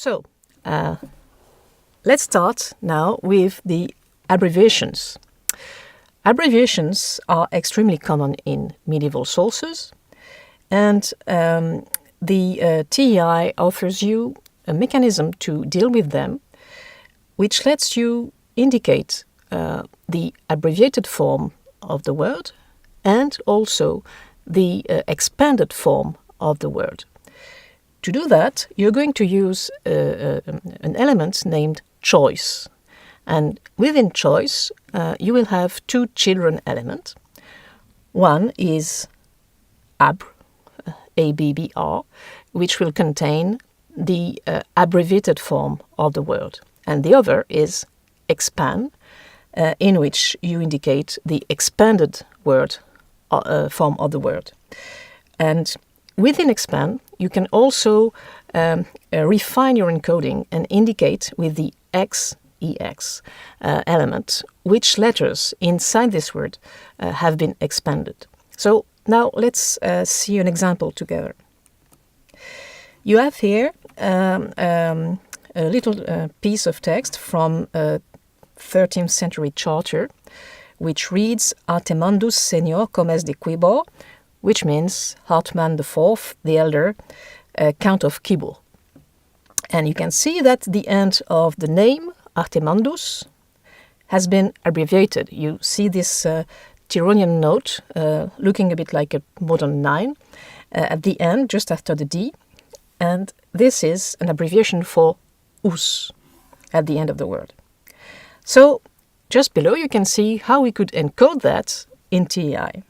So, let's start now with the abbreviations. Abbreviations are extremely common in medieval sources, and the TEI offers you a mechanism to deal with them, which lets you indicate the abbreviated form of the word and also the expanded form of the word. To do that, you're going to use an element named choice. And within choice, you will have two children elements. One is ABR, A-B-B-R, which will contain the abbreviated form of the word. And the other is expand, in which you indicate the expanded word form of the word. And within expand, you can also refine your encoding and indicate with the EX element which letters inside this word have been expanded. So now let's see an example together. You have here a little piece of text from a 13th century charter which reads Artemandus senior comes de Quibor, which means Hartmann IV, the elder, Count of Quibor. And you can see that the end of the name, Artemandus, has been abbreviated. You see this Tironian note, looking a bit like a modern 9, at the end, just after the D. And this is an abbreviation for us at the end of the word. So just below you can see how we could encode that in TEI.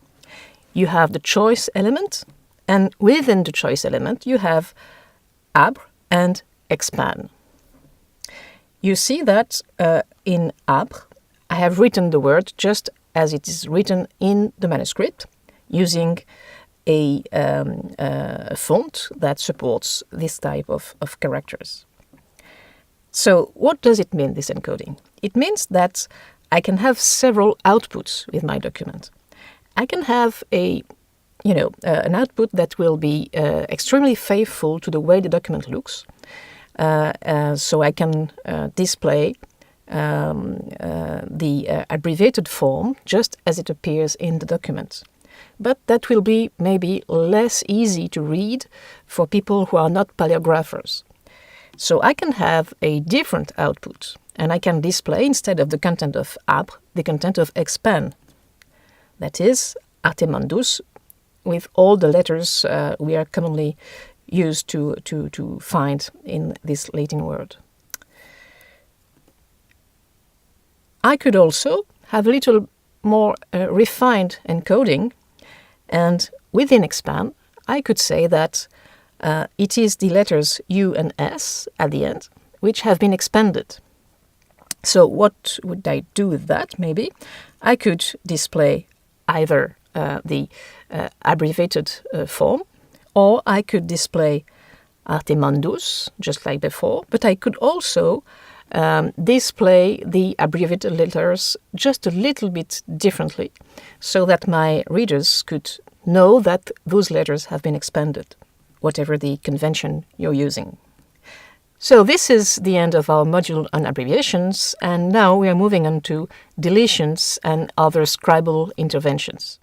You have the choice element, and within the choice element you have ab and expand. You see that in ab, I have written the word just as it is written in the manuscript, using a font that supports this type of characters. So what does it mean, this encoding? It means that I can have several outputs with my document. I can have an output that will be extremely faithful to the way the document looks. So I can display the abbreviated form just as it appears in the document. But that will be maybe less easy to read for people who are not paleographers. So I can have a different output, and I can display, instead of the content of ab, the content of expand. That is, Artemandus, with all the letters we are commonly used to find in this Latin word. I could also have a little more refined encoding, and within expand, I could say that it is the letters U and S at the end which have been expanded. So what would I do with that? Maybe I could display either the abbreviated form, or I could display Artemandus, just like before, but I could also display the abbreviated letters just a little bit differently, so that my readers could know that those letters have been expanded, whatever the convention you're using. So this is the end of our module on abbreviations, and now we are moving on to deletions and other scribal interventions.